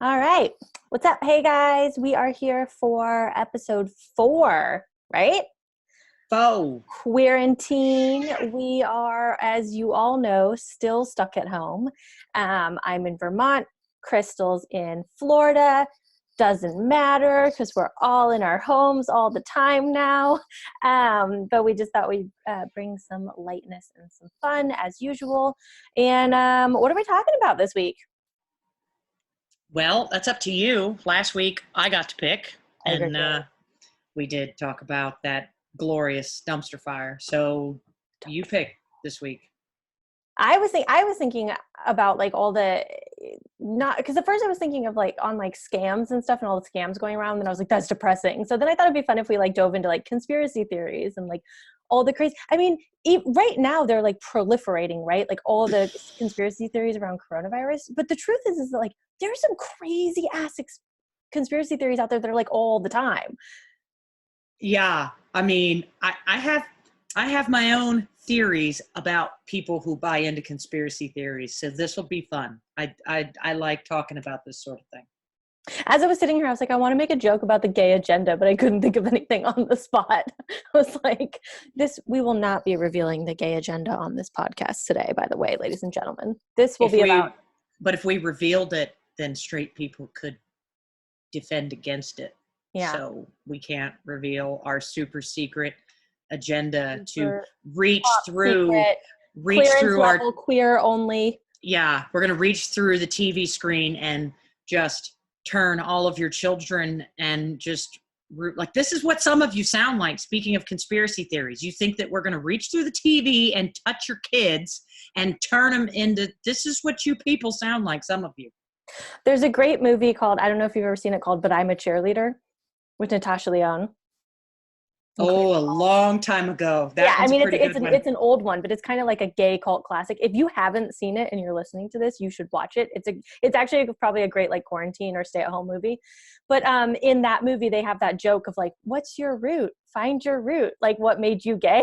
All right. What's up? Hey guys, we are here for episode 4, right? Foe. Queerintine. We are, as you all know, still stuck at home. I'm in Vermont. Crystal's in Florida. Doesn't matter because we're all in our homes all the time now. But we just thought we'd bring some lightness and some fun as usual. And what are we talking about this week? Well, that's up to you. Last week I got to pick, Okay, and we did talk about that glorious dumpster fire. So you pick this week. I was thinking about like all the not because at first I was thinking of like on like scams and stuff and all the scams going around, and I was like, that's depressing. So then I thought it'd be fun if we like dove into like conspiracy theories and like all the crazy. I mean, right now they're like proliferating, right? Like all the conspiracy theories around coronavirus. But the truth is that like there's some crazy ass conspiracy theories out there that are like all the time. Yeah, I mean, I have my own theories about people who buy into conspiracy theories. So this will be fun. I like talking about this sort of thing. As I was sitting here, I was like, I want to make a joke about the gay agenda, but I couldn't think of anything on the spot. I was like, we will not be revealing the gay agenda on this podcast today, by the way, ladies and gentlemen. This will If be we, about. but if we revealed it, then straight people could defend against it. Yeah. So we can't reveal our super secret agenda to Super reach through secret, reach clearance through our level, queer only. yeah, we're going to reach through the TV screen and just turn all of your children and just like this is what some of you sound like. Speaking of conspiracy theories, you think that we're going to reach through the TV and touch your kids and turn them into this is what you people sound like, some of you. There's a great movie called, I don't know if you've ever seen it, called But I'm a Cheerleader with Natasha Lyonne. Oh, a long time ago. That one's I a mean, pretty good one. it's an old one, but it's kind of like a gay cult classic. If you haven't seen it and you're listening to this, you should watch it. It's actually probably a great like quarantine or stay at home movie. But in that movie, they have that joke of like, "What's your root? Find your root. Like, what made you gay?"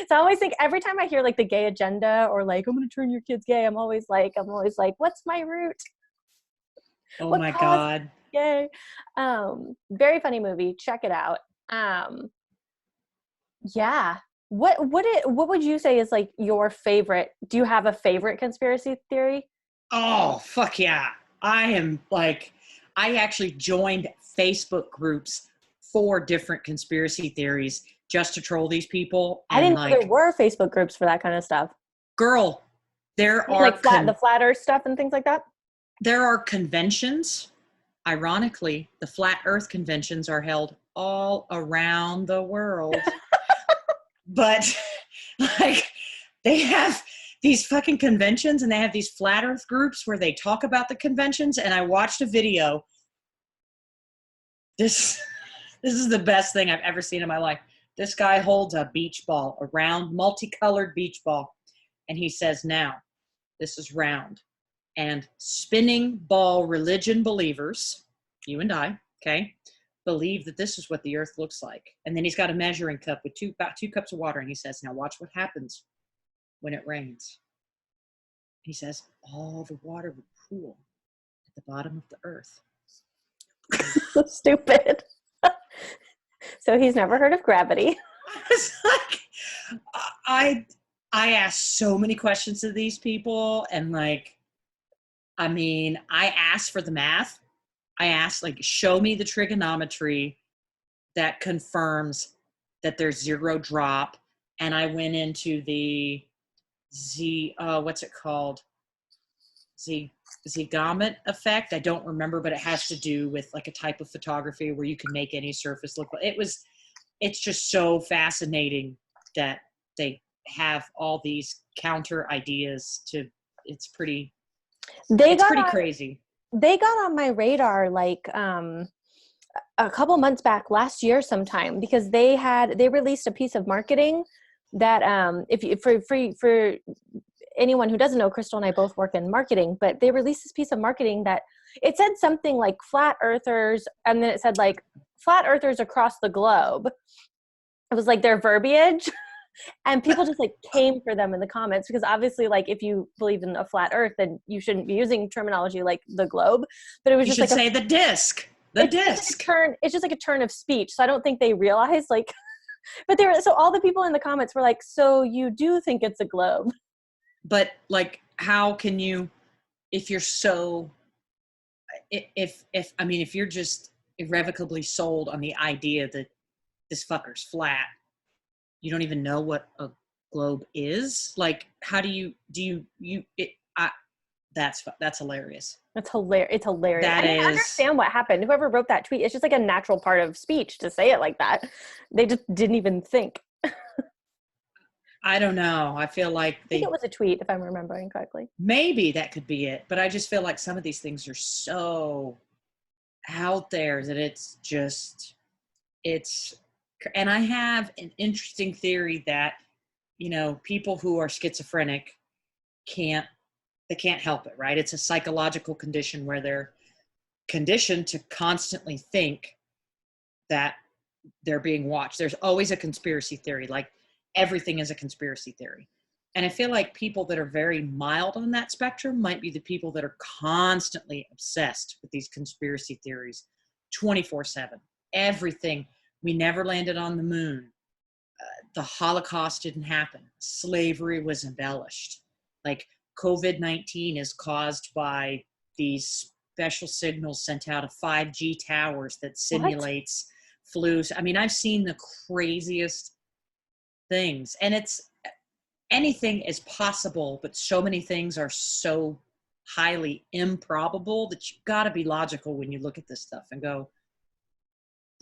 So I always think every time I hear like the gay agenda or like I'm going to turn your kids gay, I'm always like, "What's my root? Oh What my caused me God. gay?" Very funny movie. Check it out. Yeah. What would you say is like your favorite? Do you have a favorite conspiracy theory? Oh, fuck yeah. I actually joined Facebook groups for different conspiracy theories just to troll these people. I And didn't know there like, were Facebook groups for that kind of stuff. girl, there I mean, are like the flat earth stuff and things like that. there are conventions. Ironically, the flat earth conventions are held all around the world. But like they have these fucking conventions and they have these flat earth groups where they talk about the conventions. And I watched a video. This is the best thing I've ever seen in my life. This guy holds a beach ball, a round multicolored beach ball, and he says, now this is round, and spinning ball religion believers, you and I, okay, believe that this is what the earth looks like. And then he's got a measuring cup with about two cups of water, and he says, now watch what happens when it rains. He says, all the water would pool at the bottom of the earth. So stupid. So he's never heard of gravity. It's like, I asked so many questions to these people, and like, I mean, I asked for the math. I asked, like, show me the trigonometry that confirms that there's zero drop. And I went into the what's it called? Zygomat effect. I don't remember, but it has to do with like a type of photography where you can make any surface look. It's just so fascinating that they have all these counter ideas to. It's pretty crazy. They got on my radar like a couple months back last year sometime because they released a piece of marketing that for anyone who doesn't know, Crystal and I both work in marketing, but they released this piece of marketing that it said something like flat earthers, and then it said like flat earthers across the globe. It was like their verbiage. And people just like came for them in the comments because obviously like if you believe in a flat earth, then you shouldn't be using terminology like the globe. But it was You just should like say the disc. The it's just like a disc. turn, it's just like a turn of speech. So I don't think they realized like but they were, so all the people in the comments were like, so you do think it's a globe. But like, how can you, if you're so, if I mean, if you're just irrevocably sold on the idea that this fucker's flat, you don't even know what a globe is. Like, how do you it? That's hilarious. It's hilarious. It's hilarious. I That didn't is, understand what happened. Whoever wrote that tweet, it's just like a natural part of speech to say it like that. They just didn't even think. I don't know. I feel like I think it they, was a tweet, if I'm remembering correctly. maybe that could be it, but I just feel like some of these things are so out there that it's just, it's, and I have an interesting theory that, people who are schizophrenic can't, they can't help it, right? It's a psychological condition where they're conditioned to constantly think that they're being watched. There's always a conspiracy theory, like everything is a conspiracy theory. And I feel like people that are very mild on that spectrum might be the people that are constantly obsessed with these conspiracy theories 24/7. Everything. We never landed on the moon. The Holocaust didn't happen. Slavery was embellished. Like COVID-19 is caused by these special signals sent out of 5G towers that What? simulates flus. I mean, I've seen the craziest things, and it's, anything is possible, but so many things are so highly improbable that you've got to be logical when you look at this stuff and go,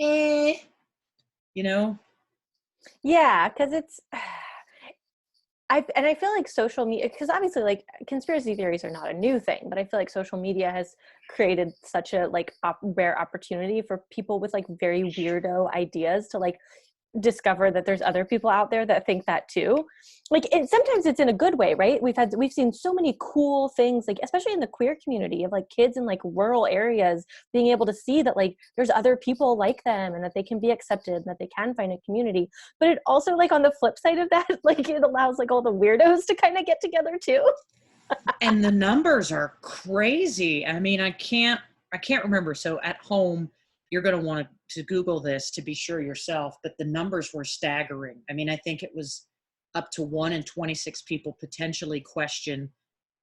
eh, you know? Yeah, because it's I feel like social media, because obviously like conspiracy theories are not a new thing, but I feel like social media has created such a like rare opportunity for people with like very weirdo ideas to like discover that there's other people out there that think that too. Like sometimes it's in a good way, right? We've seen so many cool things, like especially in the queer community, of like kids in like rural areas being able to see that like there's other people like them and that they can be accepted and that they can find a community. But it also, like, on the flip side of that, like it allows like all the weirdos to kind of get together too. And the numbers are crazy. I mean, I can't remember. So at home, you're going to want to Google this to be sure yourself, but the numbers were staggering. I mean, I think it was up to 1 in 26 people potentially question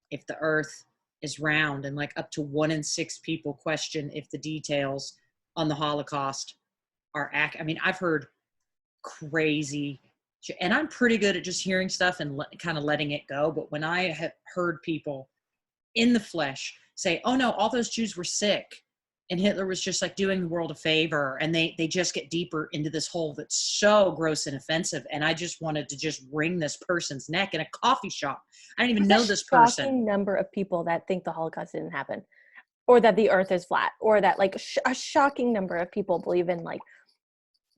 if the earth is round, and like up to 1 in 6 people question if the details on the Holocaust are accurate. I mean, I've heard crazy, and I'm pretty good at just hearing stuff and kind of letting it go. But when I have heard people in the flesh say, oh no, all those Jews were sick and Hitler was just like doing the world a favor, and they just get deeper into this hole that's so gross and offensive. And I just wanted to just wring this person's neck in a coffee shop. I don't even know There's a this person. shocking number of people that think the Holocaust didn't happen, or that the earth is flat, or that like a shocking number of people believe in like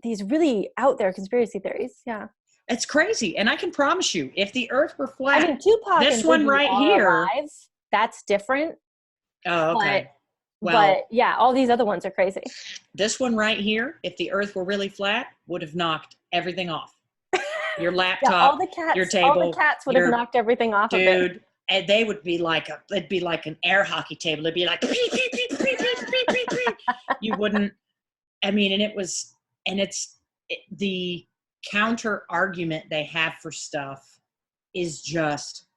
these really out there conspiracy theories. Yeah. It's crazy. And I can promise you, if the earth were I flat, mean, Tupac this and one Biggie right are here. alive. That's different. Oh, But okay. Well, yeah, all these other ones are crazy. this one right here, if the earth were really flat, would have knocked everything off. Your Yeah, laptop, your all the table, cats would have your knocked everything off of it. dude, and they would be like it'd be like an air hockey table. It'd be like you wouldn't. I mean, and it was, and the counter argument they have for stuff is just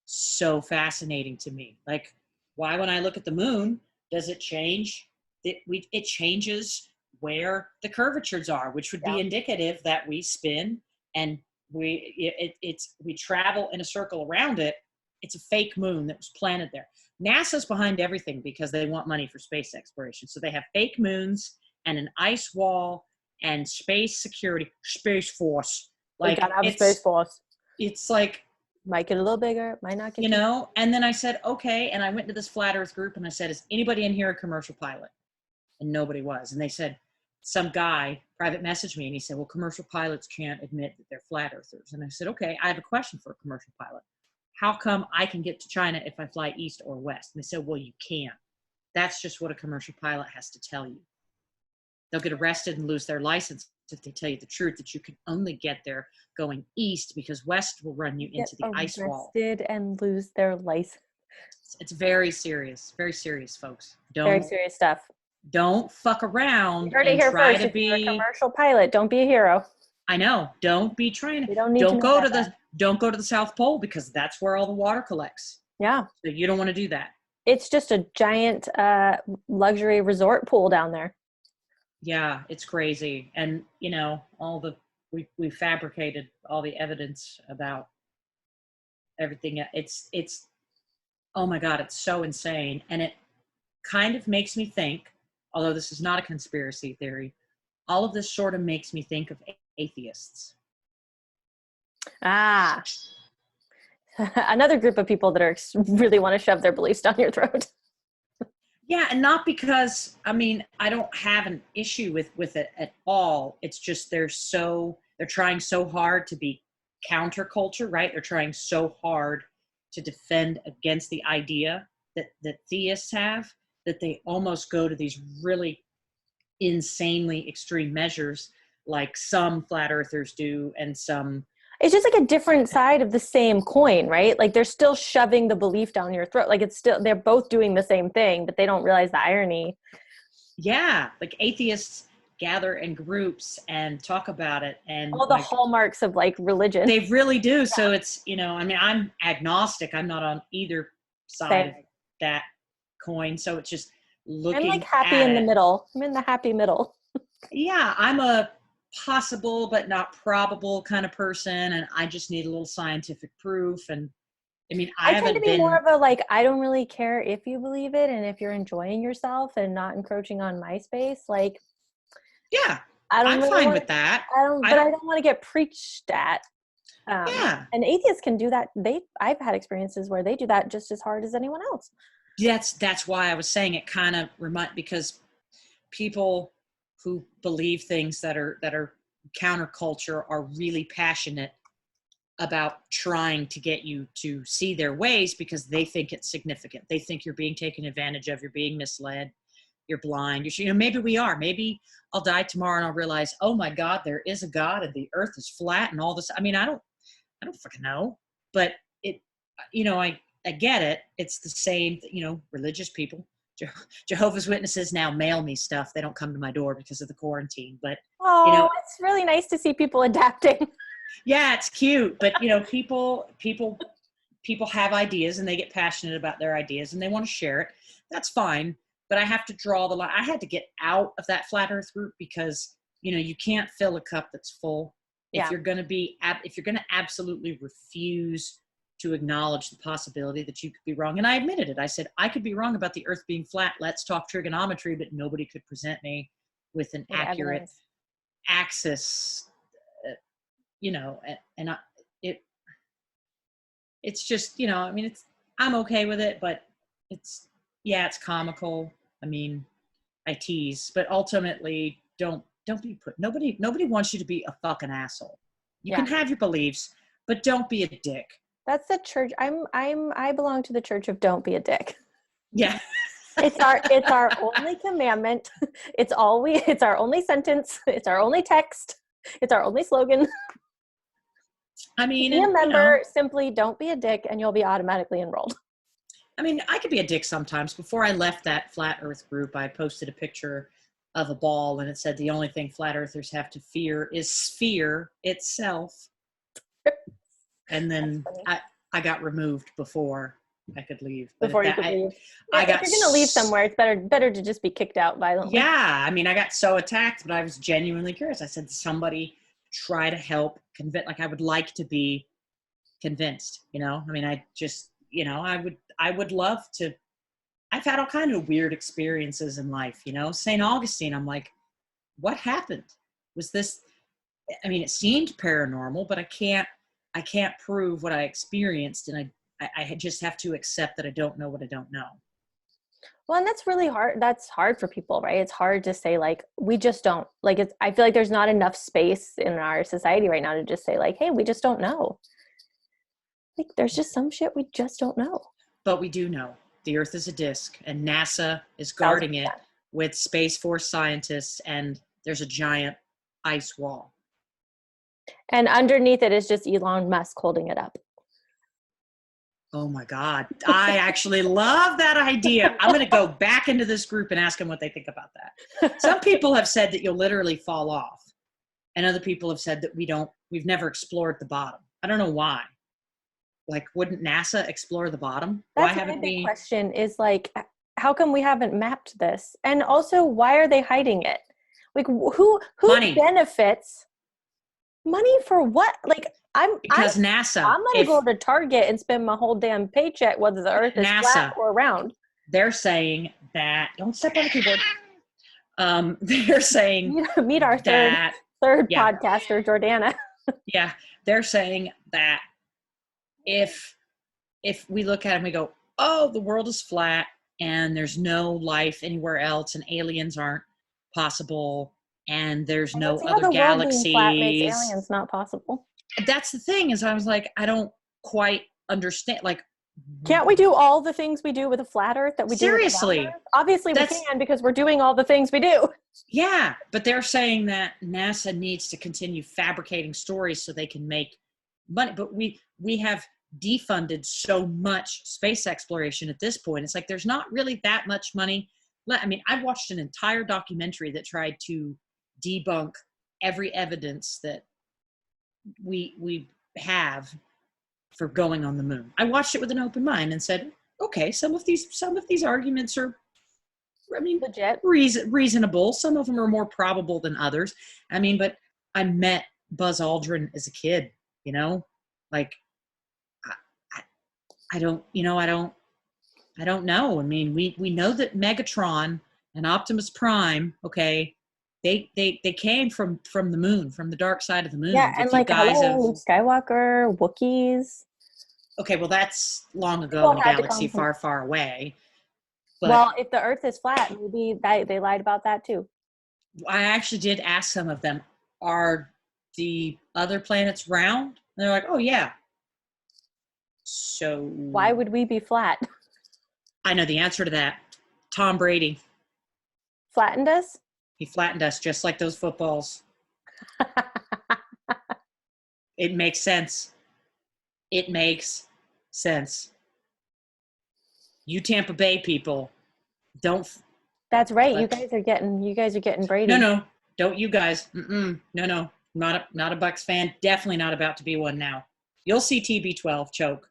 so fascinating to me. Like, why, when I look at the moon, does it change? It changes where the curvatures are, which would be Yeah. indicative that we spin and we travel in a circle around it. It's a fake moon that was planted there. NASA's behind everything because they want money for space exploration. So they have fake moons and an ice wall and space security, space force. We Like gotta have a space force. it's like, Might get a little bigger, might not get too. and then I said, okay. And I went to this flat earth group and I said, is anybody in here a commercial pilot? And nobody was. And they said, some guy private messaged me and he said, well, commercial pilots can't admit that they're flat earthers. And I said, okay, I have a question for a commercial pilot. How come I can get to China if I fly east or west? And they said, well, you can't. That's just what a commercial pilot has to tell you. They'll get arrested and lose their license if they tell you the truth, that you can only get there going east because west will run you Get into the ice wall. arrested and lose their license. It's very serious, folks. Very serious stuff. Don't fuck You around heard it and here try first. to If you're a be. commercial pilot, don't be a hero. I know. Don't be trying. We don't need to know that bad. Don't go to the South Pole because that's where all the water collects. Yeah. So you don't want to do that. It's just a giant luxury resort pool down there. Yeah, it's crazy. And you know, we fabricated all the evidence about everything. It's oh my God, it's so insane. And it kind of makes me think, although this is not a conspiracy theory, all of this sort of makes me think of atheists. Ah, another group of people that really want to shove their beliefs down your throat. Yeah, and not because, I mean, I don't have an issue with it at all. It's just they're trying so hard to be counterculture, right? They're trying so hard to defend against the idea that theists have, that they almost go to these really insanely extreme measures like some flat earthers do and some. It's just like a different side of the same coin, right? Like they're still shoving the belief down your throat. Like they're both doing the same thing, but they don't realize the irony. Yeah, like atheists gather in groups and talk about it, and all the hallmarks of like religion. They really do. Yeah. So it's, you know, I mean, I'm agnostic. I'm not on either side of that coin. So it's just looking. I'm like happy in the middle. I'm in the happy middle. Yeah, I'm a possible but not probable kind of person, and I just need a little scientific proof. And I mean, I tend to be more of a like, I don't really care if you believe it, and if you're enjoying yourself and not encroaching on my space, like, yeah, I'm really fine with that. I don't want to get preached at. Yeah, and atheists can do that. I've had experiences where they do that just as hard as anyone else. That's why I was saying it kind of because people who believe things that are counterculture are really passionate about trying to get you to see their ways because they think it's significant. They think you're being taken advantage of, you're being misled, you're blind. You know, maybe we are. Maybe I'll die tomorrow and I'll realize, oh my God, there is a God and the earth is flat and all this. I mean, I don't fucking know. But it, you know, I get it. It's the same, you know, religious people. Jehovah's Witnesses now mail me stuff. They don't come to my door because of the quarantine. But you know, it's really nice to see people adapting. Yeah, it's cute. But you know, people have ideas and they get passionate about their ideas and they want to share it. That's fine. But I have to draw the line. I had to get out of that flat earth group because, you know, you can't fill a cup that's full. If you're going to absolutely refuse to acknowledge the possibility that you could be wrong. And I admitted it. I said, I could be wrong about the earth being flat. Let's talk trigonometry, but nobody could present me with an accurate evidence. Axis, you know, and it's just, you know, I mean, I'm okay with it, but it's comical. I mean, I tease, but ultimately don't be nobody wants you to be a fucking asshole. You can have your beliefs, but don't be a dick. That's the church. I belong to the church of don't be a dick. Yeah. It's our only commandment. It's our only sentence. It's our only text. It's our only slogan. I mean, be a member, simply don't be a dick and you'll be automatically enrolled. I mean, I could be a dick sometimes. Before I left that flat earth group, I posted a picture of a ball and it said the only thing flat earthers have to fear is sphere itself. And then I got removed before I could leave. Before you could leave. If you're going to leave somewhere, it's better to just be kicked out violently. Yeah. I mean, I got so attacked, but I was genuinely curious. I said, somebody try to help convince, like I would like to be convinced, you know? I mean, I just, you know, I would love to. I've had all kinds of weird experiences in life, you know? St. Augustine, I'm like, what happened? Was this, I mean, it seemed paranormal, but I can't prove what I experienced. And I just have to accept that I don't know what I don't know. Well, and that's really hard. That's hard for people, right? It's hard to say, like, we just don't, like, I feel like there's not enough space in our society right now to just say, like, hey, we just don't know. Like, there's just some shit we just don't know. But we do know. The Earth is a disk, and NASA is guarding it with Space Force scientists, and there's a giant ice wall. And underneath it is just Elon Musk holding it up. Oh my God. I actually love that idea. I'm going to go back into this group and ask them what they think about that. Some people have said that you'll literally fall off. And other people have said that we've never explored the bottom. I don't know why. Like, wouldn't NASA explore the bottom? That's Why my haven't big we? question is like, how come we haven't mapped this? And also, why are they hiding it? Like, who Money. benefits? Money for what? Like, Because NASA, I'm gonna go to Target and spend my whole damn paycheck, whether the Earth is flat or round. They're saying that, don't step on the keyboard. They're saying meet our that, third podcaster, Jordana. Yeah, they're saying that if we look at it and we go, oh, the world is flat and there's no life anywhere else and aliens aren't possible and there's no other galaxies. Being flat makes aliens not possible. That's the thing, is I was like, I don't quite understand. Like, can't we do all the things we do with a flat Earth that we seriously do with a round Earth? Obviously we can, because we're doing all the things we do. Yeah, but they're saying that NASA needs to continue fabricating stories so they can make money. But we have defunded so much space exploration at this point. It's like there's not really that much money. I mean, I watched an entire documentary that tried to debunk every evidence that we have for going on the moon. I watched it with an open mind and said, okay, some of these arguments are, I mean, legit, reasonable. Some of them are more probable than others. I mean, but I met Buzz Aldrin as a kid, you know, like I don't know. I mean, we know that Megatron and Optimus Prime, okay, they came from the moon, from the dark side of the moon. Yeah, and like, hello, Luke Skywalker, Wookiees. Okay, well, that's long ago in a galaxy far, far away. But, well, if the Earth is flat, maybe they lied about that too. I actually did ask some of them, are the other planets round? And they're like, oh, yeah. So why would we be flat? I know the answer to that. Tom Brady. Flattened us? He flattened us just like those footballs. It makes sense. It makes sense. You Tampa Bay people, don't. That's right. You guys are getting Brady. No, don't you guys. No. Not a Bucks fan. Definitely not about to be one now. You'll see TB12 choke.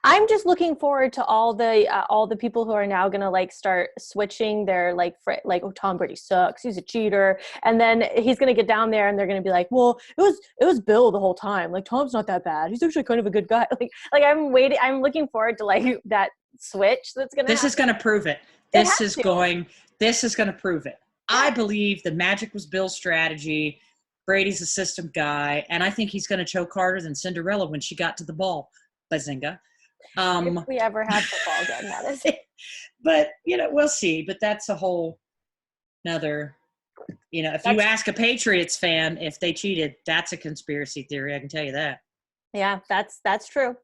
I'm just looking forward to all the people who are now gonna like start switching their like oh, Tom Brady sucks, he's a cheater, and then he's gonna get down there and they're gonna be like, well, it was Bill the whole time. Like, Tom's not that bad. He's actually kind of a good guy. Like I'm looking forward to like that switch that's gonna. This is gonna prove it. This is gonna prove it. Yeah. I believe the magic was Bill's strategy. Brady's a system guy, and I think he's gonna choke harder than Cinderella when she got to the ball. Bazinga. If we ever have football again, that is. But, we'll see. But that's a whole nother, if you ask a Patriots fan if they cheated, that's a conspiracy theory. I can tell you that. Yeah, that's true.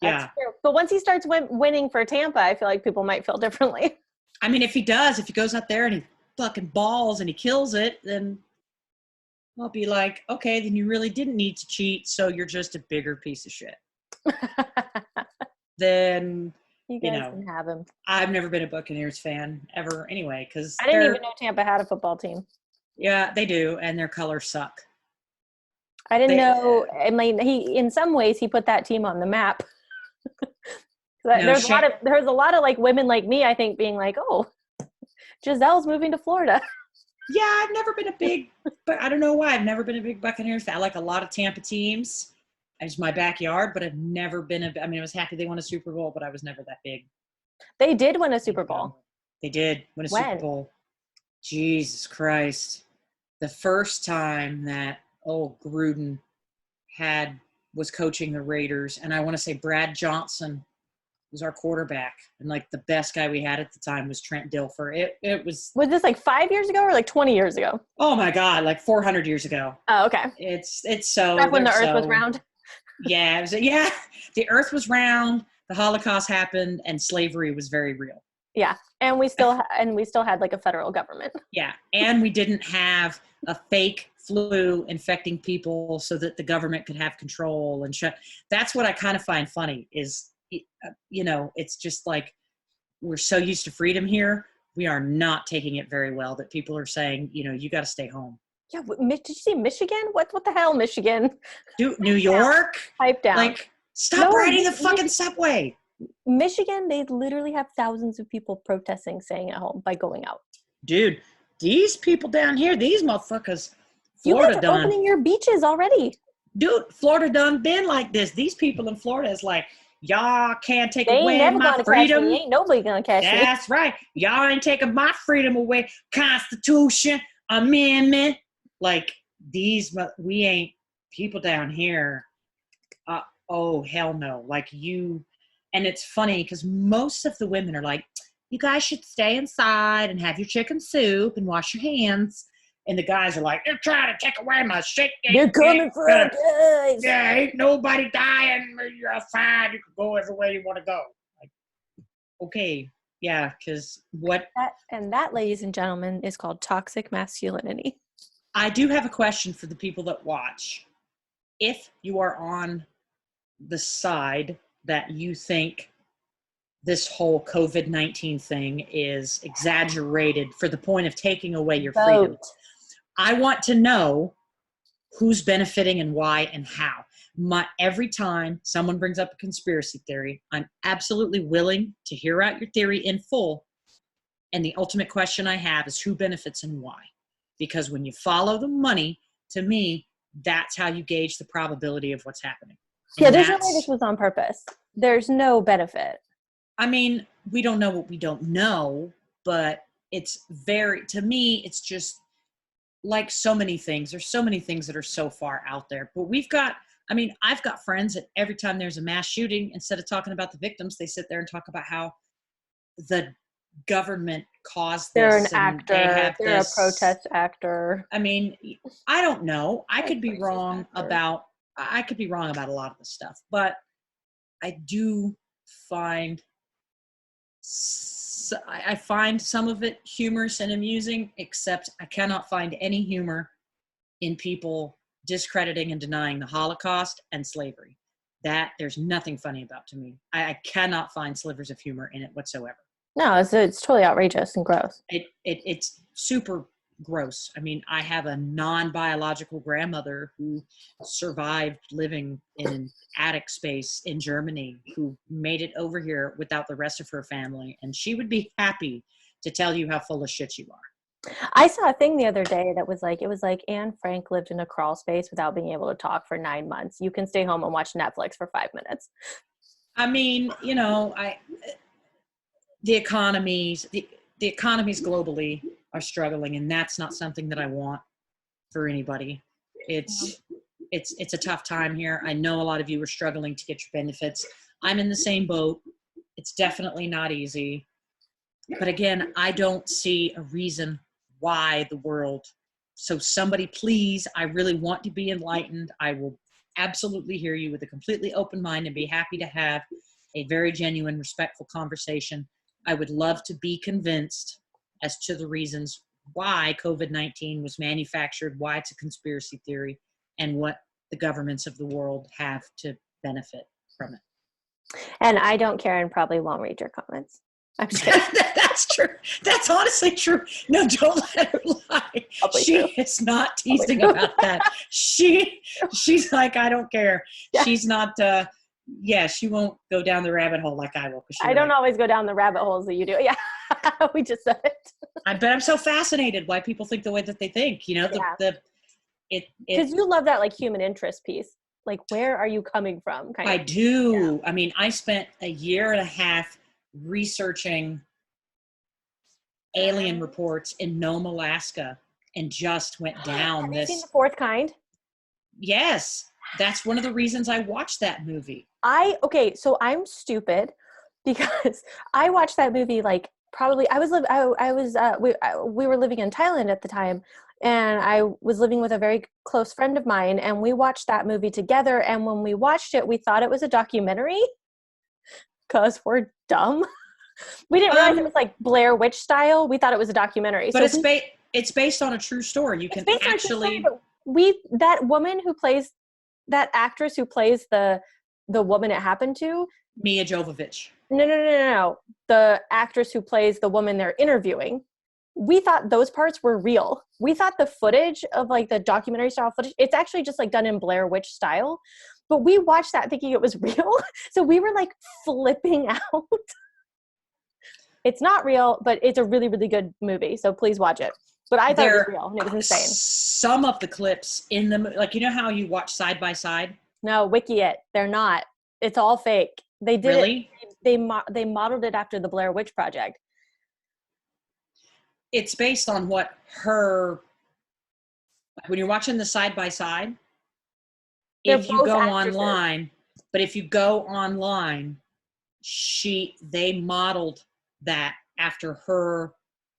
That's yeah. true. But once he starts winning for Tampa, I feel like people might feel differently. I mean, if he goes out there and he fucking balls and he kills it, then I'll be like, okay, then you really didn't need to cheat. So you're just a bigger piece of shit. Then you guys can have him. I've never been a Buccaneers fan ever anyway, because I didn't even know Tampa had a football team. Yeah, they do, and their colors suck. I didn't know. I mean, in some ways he put that team on the map. There's a lot of like women like me, I think, being like, oh, Giselle's moving to Florida. Yeah, I've never been but I don't know why. I've never been a big Buccaneers fan. I like a lot of Tampa teams. It's my backyard, but I've never been I was happy they won a Super Bowl, but I was never that big. They did win a Super Bowl. They did win a Super Bowl. Jesus Christ. The first time that Gruden was coaching the Raiders, and I want to say Brad Johnson was our quarterback, and like the best guy we had at the time was Trent Dilfer. It was this like 5 years ago or like 20 years ago? Oh my God, like 400 years ago. Oh, okay. It's so back when the Earth was round. Yeah, the Earth was round, the Holocaust happened, and slavery was very real. Yeah. And we still had like a federal government. Yeah. And we didn't have a fake flu infecting people so that the government could have control and shut. That's what I kind of find funny is, it's just like we're so used to freedom here. We are not taking it very well that people are saying, you got to stay home. Yeah. Did you see Michigan? What the hell, Michigan? Dude, New York? Pipe down. Like, stop No, riding the fucking subway. Michigan, they literally have thousands of people protesting staying at home by going out. Dude, these people down here, these motherfuckers, You guys Florida are done. opening your beaches already. Dude, Florida done been like this. These people in Florida is like, y'all can't take They ain't away never my gonna freedom. catch me. Ain't nobody gonna catch me. That's right. Y'all ain't taking my freedom away. Constitution, amendment. Like we ain't people down here. Oh, hell no. Like and it's funny because most of the women are like, you guys should stay inside and have your chicken soup and wash your hands. And the guys are like, they're trying to take away my shit. They're coming for our guys. Yeah, ain't nobody dying. You're fine. You can go everywhere you want to go. Like, okay. Yeah, because that, ladies and gentlemen, is called toxic masculinity. I do have a question for the people that watch. If you are on the side that you think this whole COVID-19 thing is exaggerated for the point of taking away your freedom, I want to know who's benefiting and why and how. Every time someone brings up a conspiracy theory, I'm absolutely willing to hear out your theory in full. And the ultimate question I have is who benefits and why? Because when you follow the money, to me, that's how you gauge the probability of what's happening. Yeah, there's no way this was on purpose. There's no benefit. I mean, we don't know what we don't know, but to me, it's just like so many things. There's so many things that are so far out there. But I've got friends that every time there's a mass shooting, instead of talking about the victims, they sit there and talk about how the government caused this. They're an actor. They're a protest actor. I mean, I don't know. I could be wrong about a lot of the stuff, but I do find some of it humorous and amusing, except I cannot find any humor in people discrediting and denying the Holocaust and slavery. That there's nothing funny about to me. I cannot find slivers of humor in it whatsoever. No, it's totally outrageous and gross. It's super gross. I mean, I have a non-biological grandmother who survived living in an attic space in Germany, who made it over here without the rest of her family, and she would be happy to tell you how full of shit you are. I saw a thing the other day that was like, it was like Anne Frank lived in a crawl space without being able to talk for 9 months. You can stay home and watch Netflix for 5 minutes. I mean, the economies globally are struggling, and that's not something that I want for anybody. It's a tough time here. I know a lot of you are struggling to get your benefits. I'm in the same boat. It's definitely not easy. But again, I don't see a reason why the world. So somebody please, I really want to be enlightened. I will absolutely hear you with a completely open mind and be happy to have a very genuine, respectful conversation. I would love to be convinced as to the reasons why COVID-19 was manufactured, why it's a conspiracy theory, and what the governments of the world have to benefit from it. And I don't care and probably won't read your comments. I'm just kidding. That's true. That's honestly true. No, don't let her lie. She is not teasing about that. She's like, I don't care. Yeah. She's not, she won't go down the rabbit hole like I will. I don't always go down the rabbit holes that you do. Yeah, we just said it. But I'm so fascinated why people think the way that they think. Because you love that like human interest piece. Like, where are you coming from? I do. Yeah. I mean, I spent a year and a half researching alien reports in Nome, Alaska, and just went down Have you seen The Fourth Kind? Yes. That's one of the reasons I watched that movie. So I'm stupid because I watched that movie like probably we were living in Thailand at the time, and I was living with a very close friend of mine, and we watched that movie together, and when we watched it we thought it was a documentary because we're dumb. We didn't realize it Um, was like Blair Witch style. We thought it was a documentary. but So it's based on a true story. You it's can based on a true story, actually but that woman who plays that actress who plays the woman it happened to. Mia Jovovich. No. The actress who plays the woman they're interviewing. We thought those parts were real. We thought the footage of like the documentary style footage, it's actually just like done in Blair Witch style. But we watched that thinking it was real. So we were like flipping out. It's not real, but it's a really, really good movie. So please watch it. But I thought it was There, real and it was insane. some of the clips in the, like, you know how you watch side by side? No, wiki it. They're not. It's all fake. They did Really? it. They modeled it after the Blair Witch Project. It's based on what her, when you're watching the side by side, They're if you both go actresses. online, but if you go online, they modeled that after her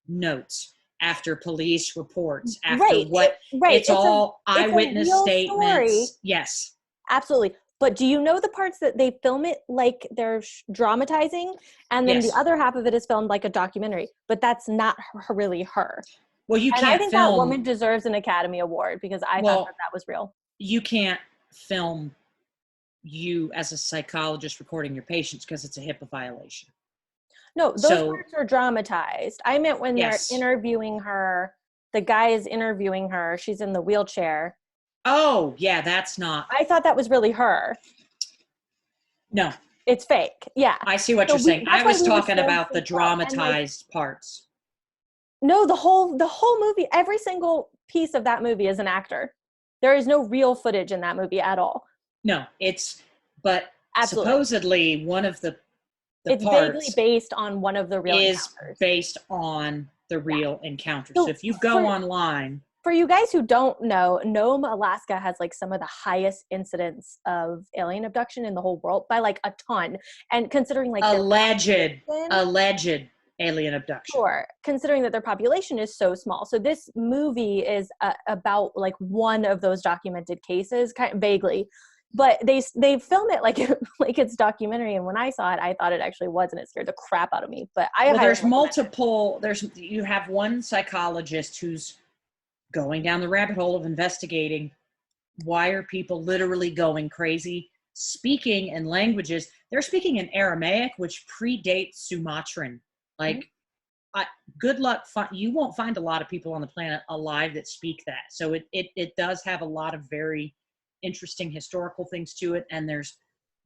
notes, after police reports, after Right. what, Right. it's all It's a eyewitness real statements. story. Yes. Absolutely. But do you know the parts that they film it like they're dramatizing, and then the Yes. other half of it is filmed like a documentary? But that's not really her. Well, you And I can't think that film, woman deserves an Academy Award because I thought well, that was real. you can't film you as a psychologist recording your patients because it's a HIPAA violation. No, those So, parts are dramatized. I meant when they're yes. interviewing her, the guy is interviewing her. She's in the wheelchair. Oh, yeah, that's not. I thought that was really her. No, It's fake. Yeah. I see what So you're saying. I that's why was we were talking so about the freaked out. And like, dramatized parts. no, the whole movie, every single piece of that movie is an actor. There is no real footage in that movie at all. No, but Absolutely. supposedly one of the It's vaguely parts based on one of the real is encounters. based on the real encounter. So So if you go online, for you guys who don't know, Nome, Alaska has like some of the highest incidents of alien abduction in the whole world by like a ton. And considering like their alleged alien abduction. sure, considering that their population is so small. So this movie is about like one of those documented cases, kind of vaguely, but they film it like like it's documentary. And when I saw it, I thought it actually was, and it scared the crap out of me. But Well, there's multiple. You have one psychologist who's going down the rabbit hole of investigating why are people literally going crazy, speaking in languages. They're speaking in Aramaic, which predates Sumatran. Like, good luck. You won't find a lot of people on the planet alive that speak that. So it does have a lot of very interesting historical things to it. And there's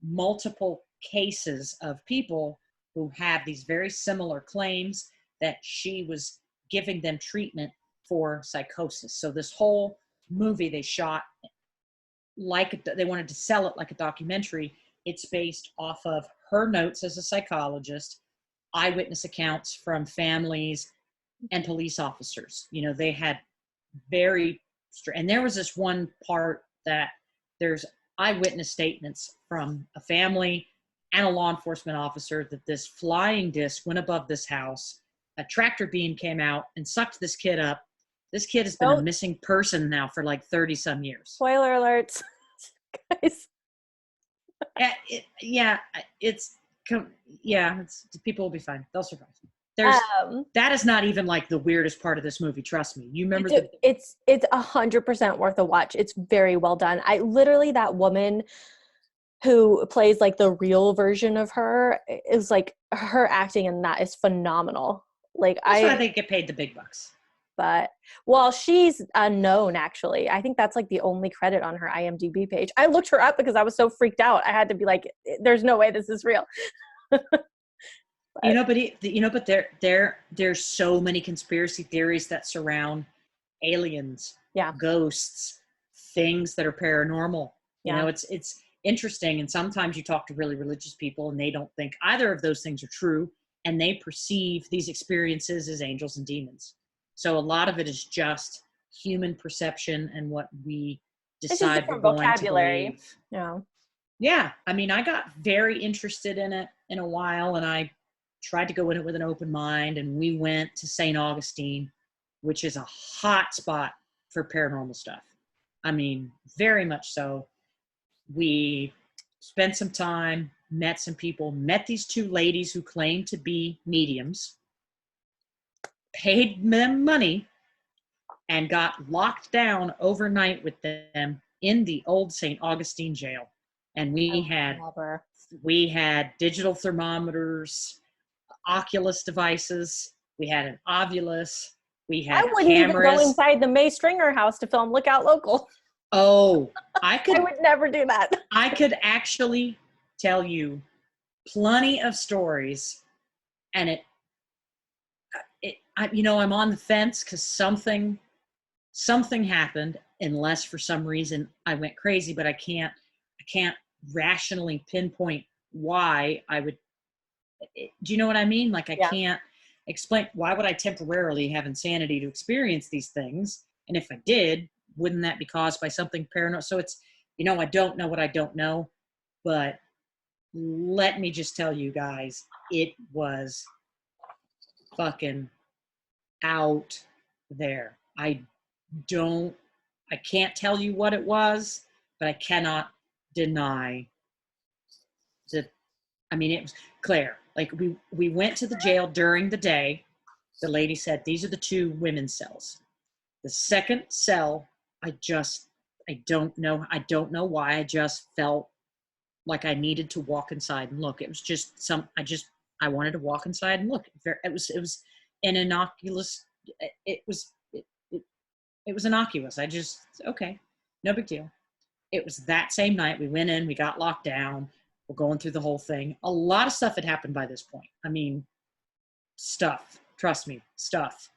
multiple cases of people who have these very similar claims that she was giving them treatment for psychosis. So this whole movie they shot like they wanted to sell it like a documentary. It's based off of her notes as a psychologist, eyewitness accounts from families and police officers. You know, they had and there was this one part that there's eyewitness statements from a family and a law enforcement officer that this flying disc went above this house. A tractor beam came out and sucked this kid up. This kid has been a missing person now for like 30 some years. Spoiler alerts, guys. People will be fine. They'll survive. That is not even like the weirdest part of this movie. Trust me. You remember it's 100% worth a watch. It's very well done. I literally, that woman who plays like the real version of her is like, her acting in that is phenomenal. Like that's why they get paid the big bucks. But well, she's unknown actually. I think that's like the only credit on her IMDb page. I looked her up because I was so freaked out. I had to be like, there's no way this is real. But there's so many conspiracy theories that surround aliens, ghosts, things that are paranormal. You know, it's interesting. And sometimes you talk to really religious people and they don't think either of those things are true, and they perceive these experiences as angels and demons. So a lot of it is just human perception and what we decide we're going to believe. Yeah. I mean, I got very interested in it in a while, and I tried to go in it with an open mind, and we went to St. Augustine, which is a hot spot for paranormal stuff. I mean, very much so. We spent some time. met some people, met these two ladies who claimed to be mediums, paid them money, and got locked down overnight with them in the old St. Augustine jail. And we had digital thermometers, Oculus devices, we had an Ovilus, we I had wouldn't even go cameras. inside the May Stringer house to film Lookout Local. Oh, I would never do that. I could actually tell you plenty of stories, and I'm on the fence because something happened, unless for some reason I went crazy, but I can't rationally pinpoint why I would. Do you know what I mean? Like, I can't explain, why would I temporarily have insanity to experience these things? And if I did, wouldn't that be caused by something paranoid? So it's, I don't know what I don't know, but let me just tell you guys, it was fucking out there. I can't tell you what it was, but I cannot deny that. I mean, it was Claire. Like, we went to the jail during the day. The lady said, these are the two women's cells. The second cell, I don't know why. I just felt like I needed to walk inside and look. It was just I wanted to walk inside and look. It was an innocuous. It was innocuous. Okay, no big deal. It was that same night we went in, we got locked down. We're going through the whole thing. A lot of stuff had happened by this point. I mean, stuff. Trust me, stuff.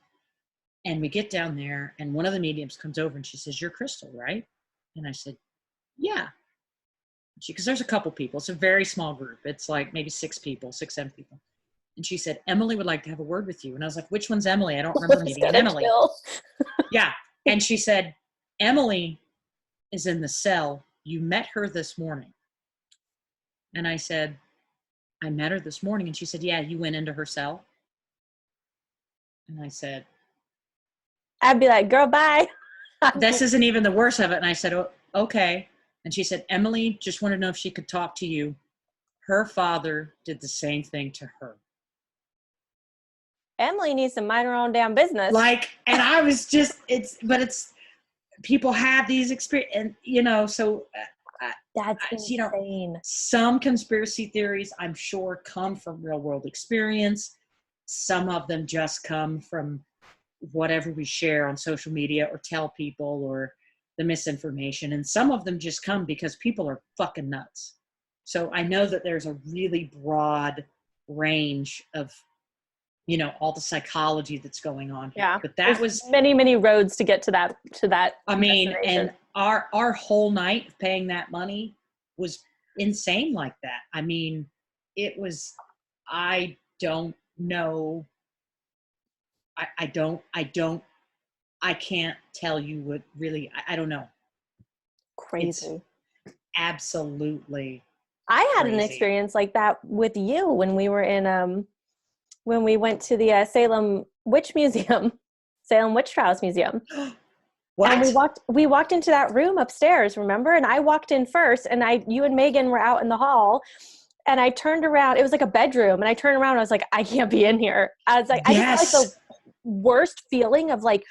And we get down there, and one of the mediums comes over and she says, "You're Crystal, right?" And I said, "Yeah." Because there's a couple people. It's a very small group. It's like maybe 6 people, 6, 7 people. And she said, "Emily would like to have a word with you." And I was like, "Which one's Emily? I don't remember meeting an Emily." Yeah. And she said, "Emily is in the cell. You met her this morning." And I said, "I met her this morning." And she said, "Yeah, you went into her cell." And I said, I'd be like, "Girl, bye." "This isn't even the worst of it." And I said, "Oh, okay." And she said, "Emily just wanted to know if she could talk to you. Her father did the same thing to her." Emily needs to mind her own damn business. Like, and I was just, people have these experiences, and, so that's insane. Some conspiracy theories, I'm sure, come from real world experience. Some of them just come from whatever we share on social media or tell people, or the misinformation. And some of them just come because people are fucking nuts. So I know that there's a really broad range of, all the psychology that's going on here. Yeah. But that was many, many roads to get to that. I mean, and our whole night of paying that money was insane like that. I mean, it was, I don't know. I can't tell you what really, I don't know. Crazy. It's absolutely I had crazy. an experience like that with you when we were in, when we went to the Salem Witch Museum, Salem Witch Trials Museum. What? And we walked into that room upstairs, remember? And I walked in first, and you and Megan were out in the hall, and I turned around. It was like a bedroom, and I turned around and I was like, I can't be in here. I was like, yes. I just had like the worst feeling of like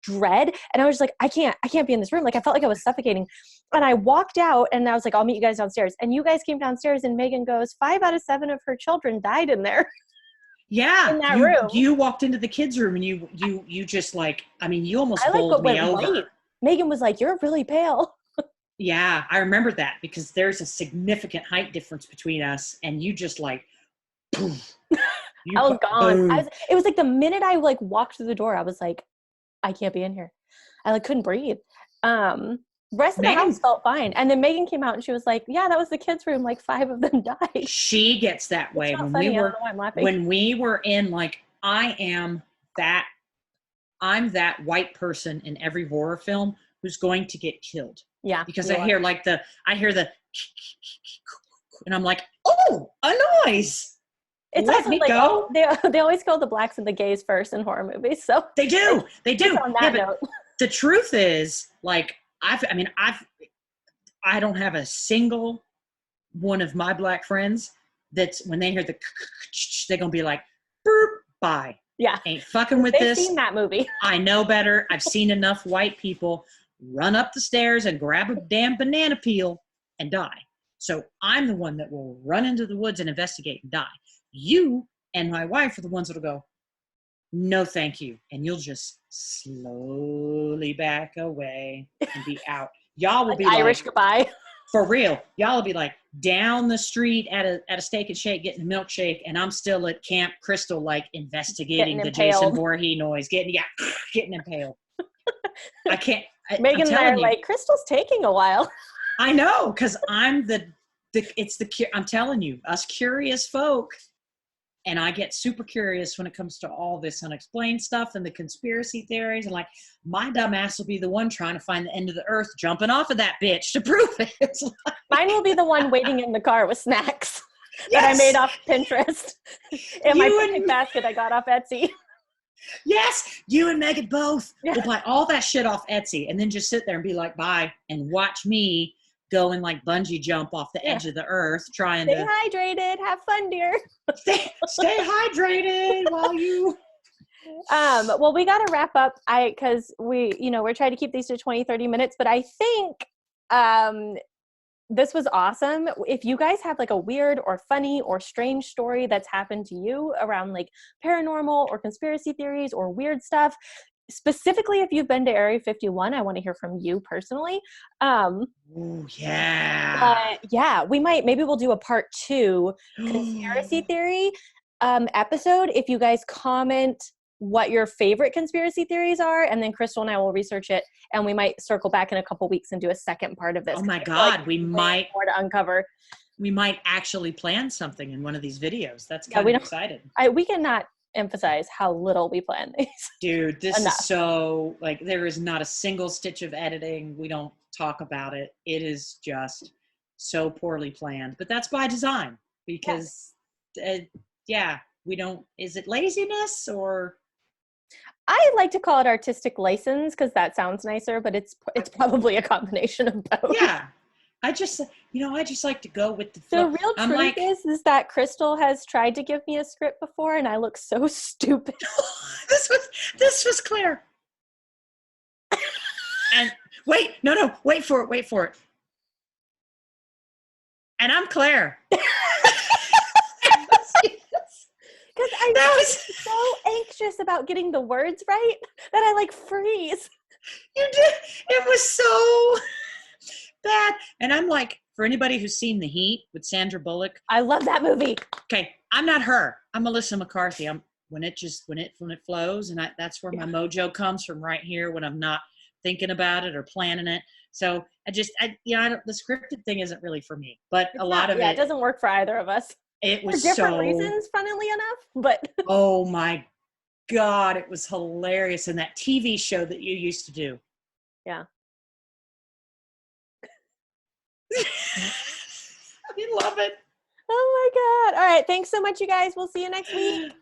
dread, and I was like, I can't be in this room. Like, I felt like I was suffocating. And I walked out, and I was like, I'll meet you guys downstairs. And you guys came downstairs, and Megan goes, 5 out of 7 of her children died in there. Yeah, in that room. You walked into the kids' room, and you just like, I mean, you almost bowled me over. White. Megan was like, "You're really pale." Yeah, I remember that, because there's a significant height difference between us, and you just like, poof, I was gone. It was like the minute I like walked through the door, I was like, I can't be in here. I like couldn't breathe. Rest of the house felt fine. And then Megan came out and she was like, "Yeah, that was the kids' room. Like 5 of them died." She gets that way. When we were in, like, I'm that white person in every horror film who's going to get killed. Yeah. Because I hear the, and I'm like, oh, a noise. It's Let also me like, go. They always kill the blacks and the gays first in horror movies. So they do. On that note. The truth is, like, I don't have a single one of my black friends that's when they hear the they're gonna be like, burp, bye. Yeah. Ain't fucking with They've this. seen that movie. I know better. I've seen enough white people run up the stairs and grab a damn banana peel and die. So I'm the one that will run into the woods and investigate and die. You and my wife are the ones that'll go, no, thank you. And you'll just slowly back away and be out. Y'all will Like be Irish like, goodbye. for real, y'all will be like down the street at a Steak and Shake getting a milkshake, and I'm still at Camp Crystal, like investigating the Jason Voorhees noise, getting impaled. I can't. Megan and I are like, Crystal's taking a while. I know, because I'm I'm telling you, us curious folk, and I get super curious when it comes to all this unexplained stuff and the conspiracy theories, and like my dumb ass will be the one trying to find the end of the earth, jumping off of that bitch to prove it. Like, mine will be the one waiting in the car with snacks that I made off Pinterest and my picnic basket I got off Etsy. Yes, you and Megan both will buy all that shit off Etsy and then just sit there and be like, bye, and watch me go and like bungee jump off the edge of the earth trying Stay hydrated. Have fun, dear. Stay hydrated while you... Well, we got to wrap up. Because we're trying to keep these to 20, 30 minutes, but I think this was awesome. If you guys have like a weird or funny or strange story that's happened to you around like paranormal or conspiracy theories or weird stuff, specifically if you've been to Area 51, I want to hear from you personally. Ooh, yeah. Maybe we'll do a part 2 conspiracy theory episode. If you guys comment what your favorite conspiracy theories are, and then Crystal and I will research it, and we might circle back in a couple weeks and do a second part of this. Oh my God, like we might more to uncover. We might actually plan something in one of these videos. That's kind of exciting. We cannot emphasize how little we plan these. Dude, this is so like there is not a single stitch of editing. We don't talk about it. It is just so poorly planned, but that's by design because we don't. Is it laziness or? I like to call it artistic license because that sounds nicer, but it's probably a combination of both. Yeah. I just like to go with the flow. The real truth is that Crystal has tried to give me a script before and I look so stupid. This was Claire. And wait for it. And I'm Claire. Because I was so anxious about getting the words right that I like freeze. You did. It was so bad. And I'm like, for anybody who's seen The Heat with Sandra Bullock. I love that movie. Okay, I'm not her. I'm Melissa McCarthy. When it flows, and that's where my mojo comes from, right here when I'm not thinking about it or planning it. So the scripted thing isn't really for me. But it doesn't work for either of us. It was for different reasons, funnily enough. But oh my God, it was hilarious. And that TV show that you used to do. Yeah. I love it. Oh my God. All right. Thanks so much, you guys. We'll see you next week.